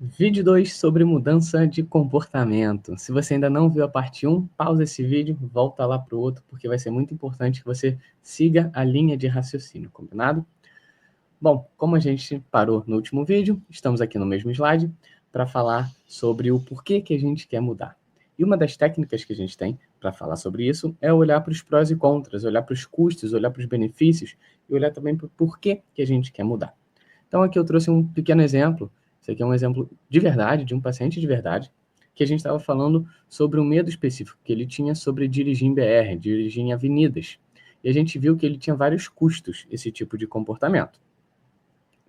Vídeo 2 sobre mudança de comportamento. Se você ainda não viu a parte 1, pausa esse vídeo, volta lá para o outro, porque vai ser muito importante que você siga a linha de raciocínio, combinado? Bom, como a gente parou no último vídeo, estamos aqui no mesmo slide para falar sobre o porquê que a gente quer mudar. E uma das técnicas que a gente tem para falar sobre isso é olhar para os prós e contras, olhar para os custos, olhar para os benefícios e olhar também para o porquê que a gente quer mudar. Então aqui eu trouxe um pequeno exemplo. Isso aqui é um exemplo de verdade, de um paciente de verdade, que a gente estava falando sobre um medo específico que ele tinha sobre dirigir em BR, dirigir em avenidas. E a gente viu que ele tinha vários custos, esse tipo de comportamento,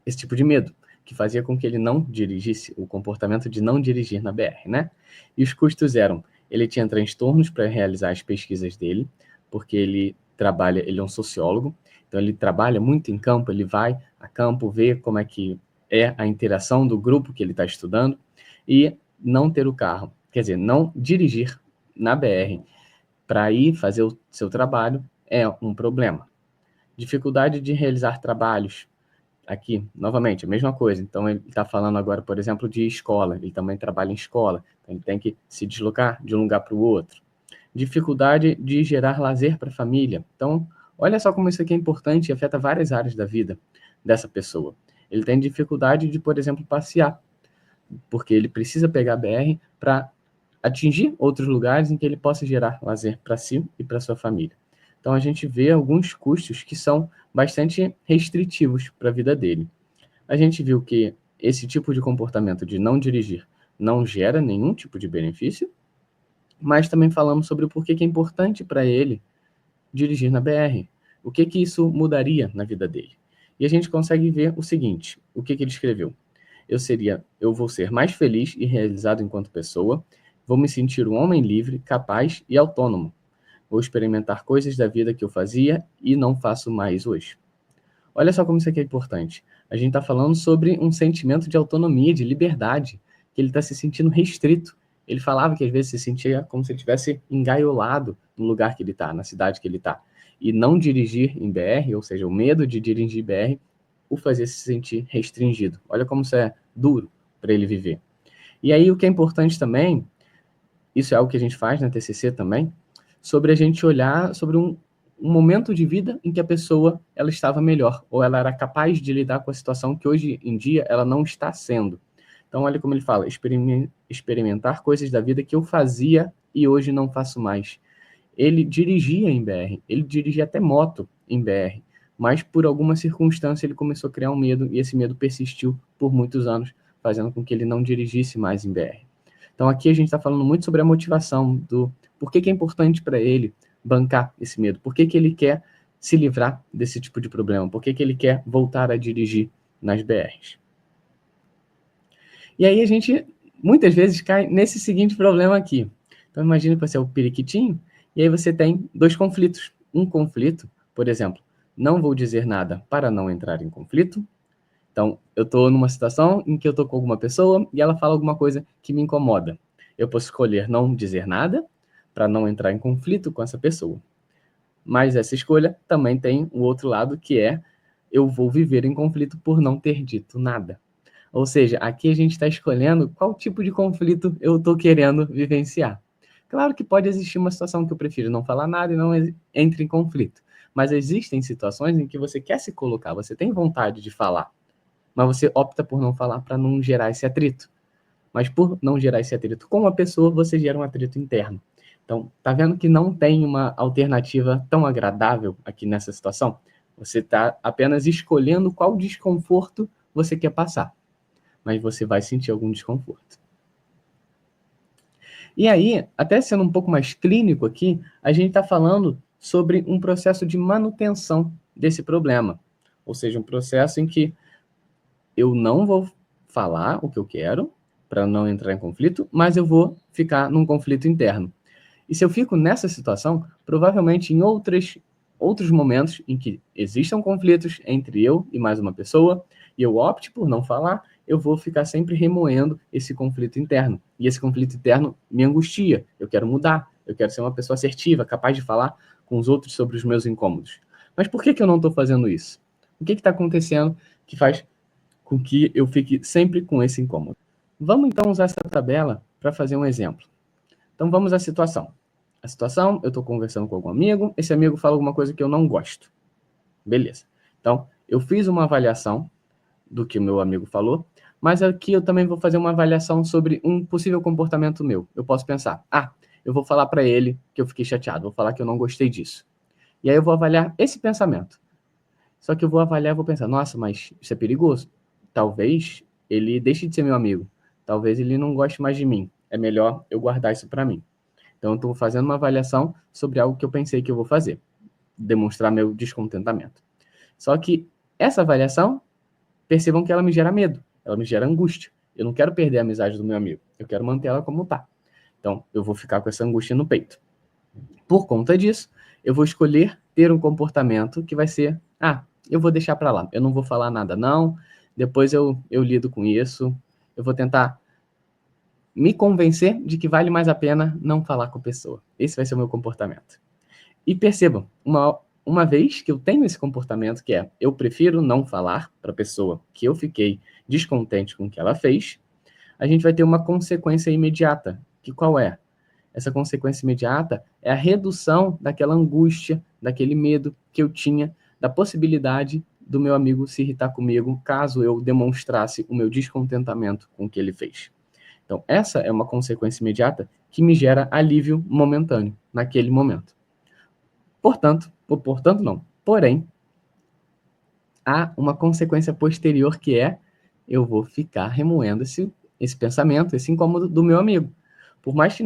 esse tipo de medo, que fazia com que ele não dirigisse, o comportamento de não dirigir na BR, né? E os custos eram, ele tinha transtornos para realizar as pesquisas dele, porque ele é um sociólogo, então ele trabalha muito em campo, ele vai a campo, vê como é que é a interação do grupo que ele está estudando, e não ter o carro, quer dizer, não dirigir na BR para ir fazer o seu trabalho é um problema. Dificuldade de realizar trabalhos. Aqui, novamente, a mesma coisa. Então, ele está falando agora, por exemplo, de escola. Ele também trabalha em escola. Então, ele tem que se deslocar de um lugar para o outro. Dificuldade de gerar lazer para a família. Então, olha só como isso aqui é importante e afeta várias áreas da vida dessa pessoa. Ele tem dificuldade de, por exemplo, passear, porque ele precisa pegar a BR para atingir outros lugares em que ele possa gerar lazer para si e para sua família. Então, a gente vê alguns custos que são bastante restritivos para a vida dele. A gente viu que esse tipo de comportamento de não dirigir não gera nenhum tipo de benefício, mas também falamos sobre o porquê que é importante para ele dirigir na BR. O que isso mudaria na vida dele? E a gente consegue ver o seguinte, o que ele escreveu. Eu vou ser mais feliz e realizado enquanto pessoa, vou me sentir um homem livre, capaz e autônomo. Vou experimentar coisas da vida que eu fazia e não faço mais hoje. Olha só como isso aqui é importante. A gente está falando sobre um sentimento de autonomia, de liberdade, que ele está se sentindo restrito. Ele falava que às vezes se sentia como se ele estivesse engaiolado no lugar que ele está, na cidade que ele está. E não dirigir em BR, ou seja, o medo de dirigir em BR, o fazia se sentir restringido. Olha como isso é duro para ele viver. E aí o que é importante também, isso é algo que a gente faz na TCC também, sobre a gente olhar sobre um momento de vida em que a pessoa ela estava melhor, ou ela era capaz de lidar com a situação que hoje em dia ela não está sendo. Então, olha como ele fala, experimentar coisas da vida que eu fazia e hoje não faço mais. Ele dirigia em BR, ele dirigia até moto em BR, mas por alguma circunstância ele começou a criar um medo, e esse medo persistiu por muitos anos, fazendo com que ele não dirigisse mais em BR. Então aqui a gente está falando muito sobre a motivação, do por que é importante para ele bancar esse medo, por que ele quer se livrar desse tipo de problema, por que ele quer voltar a dirigir nas BRs. E aí a gente, muitas vezes, cai nesse seguinte problema aqui. Então imagine que você é o periquitinho, e aí você tem dois conflitos. Um conflito, por exemplo, não vou dizer nada para não entrar em conflito. Então, eu estou numa situação em que eu estou com alguma pessoa e ela fala alguma coisa que me incomoda. Eu posso escolher não dizer nada para não entrar em conflito com essa pessoa. Mas essa escolha também tem o outro lado, que é eu vou viver em conflito por não ter dito nada. Ou seja, aqui a gente está escolhendo qual tipo de conflito eu estou querendo vivenciar. Claro que pode existir uma situação que eu prefiro não falar nada e não entre em conflito. Mas existem situações em que você quer se colocar, você tem vontade de falar, mas você opta por não falar para não gerar esse atrito. Mas por não gerar esse atrito com a pessoa, você gera um atrito interno. Então, tá vendo que não tem uma alternativa tão agradável aqui nessa situação? Você está apenas escolhendo qual desconforto você quer passar, mas você vai sentir algum desconforto. E aí, até sendo um pouco mais clínico aqui, a gente está falando sobre um processo de manutenção desse problema. Ou seja, um processo em que eu não vou falar o que eu quero para não entrar em conflito, mas eu vou ficar num conflito interno. E se eu fico nessa situação, provavelmente em outros momentos em que existam conflitos entre eu e mais uma pessoa, e eu opte por não falar, eu vou ficar sempre remoendo esse conflito interno. E esse conflito interno me angustia. Eu quero mudar, eu quero ser uma pessoa assertiva, capaz de falar com os outros sobre os meus incômodos. Mas por que eu não estou fazendo isso? O que está acontecendo que faz com que eu fique sempre com esse incômodo? Vamos então usar essa tabela para fazer um exemplo. Então vamos à situação. A situação, eu estou conversando com algum amigo, esse amigo fala alguma coisa que eu não gosto. Beleza. Então, eu fiz uma avaliação do que o meu amigo falou, mas aqui eu também vou fazer uma avaliação sobre um possível comportamento meu. Eu posso pensar, eu vou falar para ele que eu fiquei chateado, vou falar que eu não gostei disso. E aí eu vou avaliar esse pensamento. Só que eu vou avaliar e vou pensar, nossa, mas isso é perigoso. Talvez ele deixe de ser meu amigo. Talvez ele não goste mais de mim. É melhor eu guardar isso para mim. Então, eu estou fazendo uma avaliação sobre algo que eu pensei que eu vou fazer. Demonstrar meu descontentamento. Só que essa avaliação, percebam que ela me gera medo. Ela me gera angústia. Eu não quero perder a amizade do meu amigo. Eu quero manter ela como está. Então, eu vou ficar com essa angústia no peito. Por conta disso, eu vou escolher ter um comportamento que vai ser, eu vou deixar para lá. Eu não vou falar nada, não. Depois eu lido com isso. Eu vou tentar me convencer de que vale mais a pena não falar com a pessoa. Esse vai ser o meu comportamento. E percebam, uma vez que eu tenho esse comportamento, que é eu prefiro não falar para a pessoa que eu fiquei descontente com o que ela fez, a gente vai ter uma consequência imediata. Que qual é? Essa consequência imediata é a redução daquela angústia, daquele medo que eu tinha, da possibilidade do meu amigo se irritar comigo caso eu demonstrasse o meu descontentamento com o que ele fez. Então, essa é uma consequência imediata que me gera alívio momentâneo, naquele momento. Porém, há uma consequência posterior que é eu vou ficar remoendo esse pensamento, esse incômodo do meu amigo. Por mais que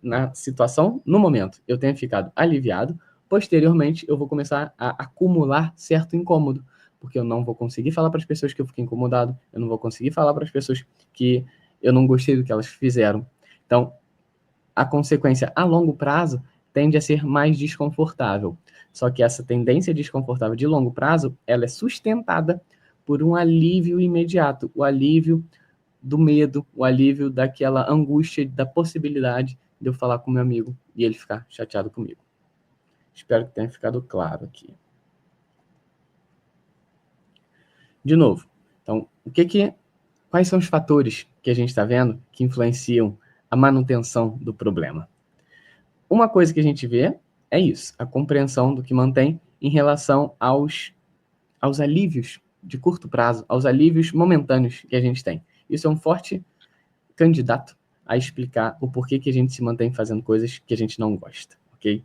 na situação, no momento, eu tenha ficado aliviado, posteriormente eu vou começar a acumular certo incômodo, porque eu não vou conseguir falar para as pessoas que eu fiquei incomodado, eu não vou conseguir falar para as pessoas que eu não gostei do que elas fizeram. Então, a consequência a longo prazo tende a ser mais desconfortável. Só que essa tendência desconfortável de longo prazo, ela é sustentada por um alívio imediato, o alívio do medo, o alívio daquela angústia, da possibilidade de eu falar com meu amigo e ele ficar chateado comigo. Espero que tenha ficado claro aqui. De novo, então, quais são os fatores que a gente está vendo que influenciam a manutenção do problema? Uma coisa que a gente vê é isso, a compreensão do que mantém em relação aos alívios de curto prazo, aos alívios momentâneos que a gente tem. Isso é um forte candidato a explicar o porquê que a gente se mantém fazendo coisas que a gente não gosta, ok?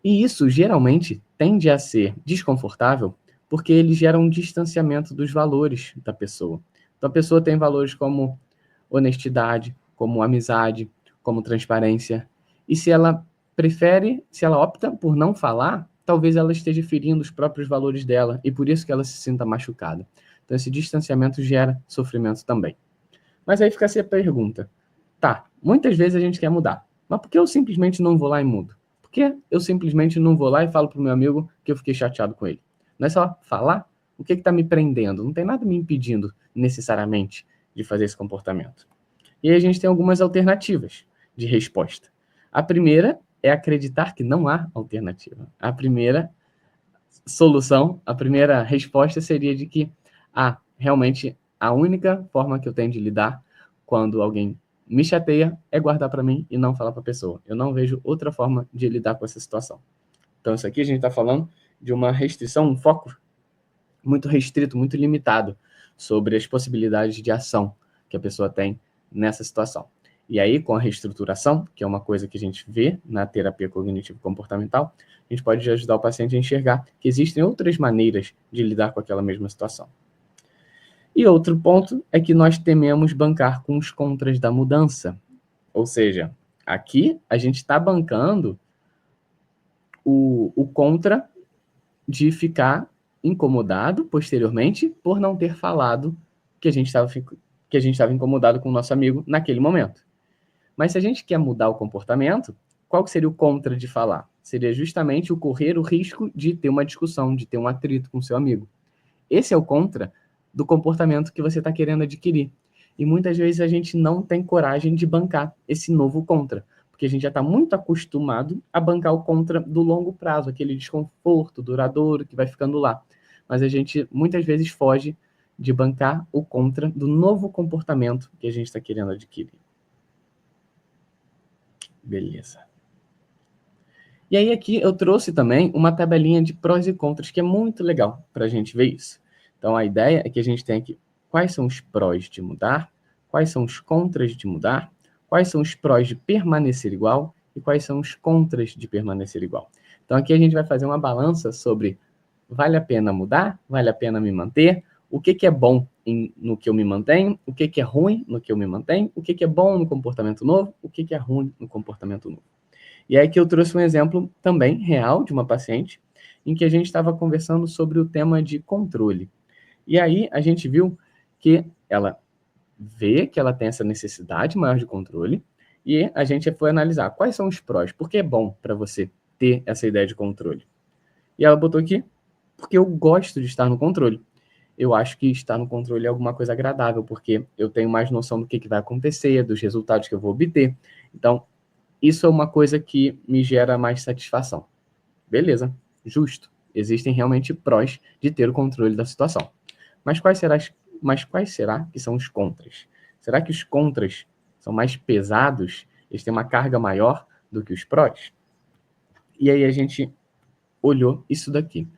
E isso geralmente tende a ser desconfortável porque ele gera um distanciamento dos valores da pessoa. Então a pessoa tem valores como honestidade, como amizade, como transparência. E se ela opta por não falar, talvez ela esteja ferindo os próprios valores dela e por isso que ela se sinta machucada. Então esse distanciamento gera sofrimento também. Mas aí fica-se a pergunta, muitas vezes a gente quer mudar, mas por que eu simplesmente não vou lá e mudo? Por que eu simplesmente não vou lá e falo pro meu amigo que eu fiquei chateado com ele? Não é só falar? O que está me prendendo? Não tem nada me impedindo necessariamente de fazer esse comportamento. E aí a gente tem algumas alternativas de resposta. A primeira é acreditar que não há alternativa. A primeira solução, a primeira resposta seria de que, realmente, a única forma que eu tenho de lidar quando alguém me chateia é guardar para mim e não falar para a pessoa. Eu não vejo outra forma de lidar com essa situação. Então, isso aqui a gente está falando de uma restrição, um foco muito restrito, muito limitado sobre as possibilidades de ação que a pessoa tem nessa situação. E aí, com a reestruturação, que é uma coisa que a gente vê na terapia cognitivo-comportamental, a gente pode ajudar o paciente a enxergar que existem outras maneiras de lidar com aquela mesma situação. E outro ponto é que nós tememos bancar com os contras da mudança. Ou seja, aqui a gente está bancando o contra de ficar incomodado posteriormente por não ter falado que a gente estava incomodado com o nosso amigo naquele momento. Mas se a gente quer mudar o comportamento, qual que seria o contra de falar? Seria justamente o correr o risco de ter uma discussão, de ter um atrito com seu amigo. Esse é o contra do comportamento que você está querendo adquirir. E muitas vezes a gente não tem coragem de bancar esse novo contra, porque a gente já está muito acostumado a bancar o contra do longo prazo, aquele desconforto duradouro que vai ficando lá. Mas a gente muitas vezes foge de bancar o contra do novo comportamento que a gente está querendo adquirir. Beleza. E aí aqui eu trouxe também uma tabelinha de prós e contras, que é muito legal para a gente ver isso. Então a ideia é que a gente tenha aqui quais são os prós de mudar, quais são os contras de mudar, quais são os prós de permanecer igual e quais são os contras de permanecer igual. Então aqui a gente vai fazer uma balança sobre vale a pena mudar, vale a pena me manter, o que é bom no que eu me mantenho, o que é ruim no que eu me mantenho, o que é bom no comportamento novo, o que é ruim no comportamento novo. E aí que eu trouxe um exemplo também real de uma paciente, em que a gente estava conversando sobre o tema de controle. E aí a gente viu que ela vê que ela tem essa necessidade maior de controle, e a gente foi analisar quais são os prós, por que é bom para você ter essa ideia de controle. E ela botou aqui, porque eu gosto de estar no controle. Eu acho que estar no controle é alguma coisa agradável, porque eu tenho mais noção do que vai acontecer, dos resultados que eu vou obter. Então, isso é uma coisa que me gera mais satisfação. Beleza, justo. Existem realmente prós de ter o controle da situação. Mas quais será que são os contras? Será que os contras são mais pesados? Eles têm uma carga maior do que os prós? E aí a gente olhou isso daqui.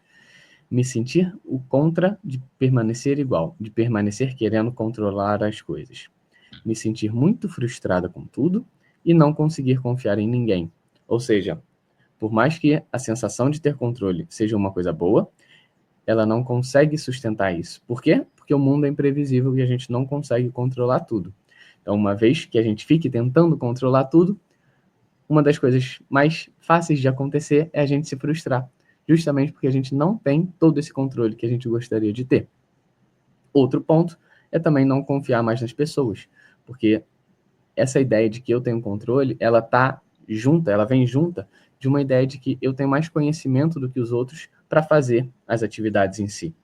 Me sentir o contra de permanecer igual, de permanecer querendo controlar as coisas. Me sentir muito frustrada com tudo e não conseguir confiar em ninguém. Ou seja, por mais que a sensação de ter controle seja uma coisa boa, ela não consegue sustentar isso. Por quê? Porque o mundo é imprevisível e a gente não consegue controlar tudo. Então, uma vez que a gente fique tentando controlar tudo, uma das coisas mais fáceis de acontecer é a gente se frustrar, justamente porque a gente não tem todo esse controle que a gente gostaria de ter. Outro ponto é também não confiar mais nas pessoas, porque essa ideia de que eu tenho controle, ela vem junta de uma ideia de que eu tenho mais conhecimento do que os outros para fazer as atividades em si.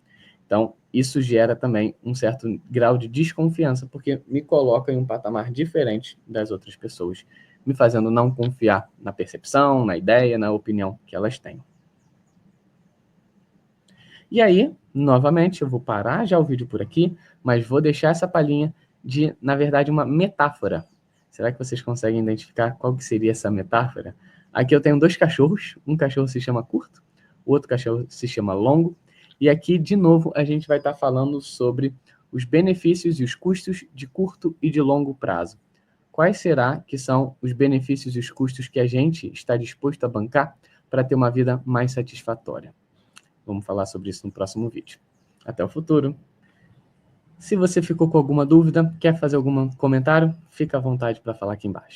Então, isso gera também um certo grau de desconfiança, porque me coloca em um patamar diferente das outras pessoas, me fazendo não confiar na percepção, na ideia, na opinião que elas têm. E aí, novamente, eu vou parar já o vídeo por aqui, mas vou deixar essa palhinha de, na verdade, uma metáfora. Será que vocês conseguem identificar qual que seria essa metáfora? Aqui eu tenho dois cachorros, um cachorro se chama curto, o outro cachorro se chama longo, e aqui, de novo, a gente vai estar falando sobre os benefícios e os custos de curto e de longo prazo. Quais será que são os benefícios e os custos que a gente está disposto a bancar para ter uma vida mais satisfatória? Vamos falar sobre isso no próximo vídeo. Até o futuro! Se você ficou com alguma dúvida, quer fazer algum comentário, fica à vontade para falar aqui embaixo.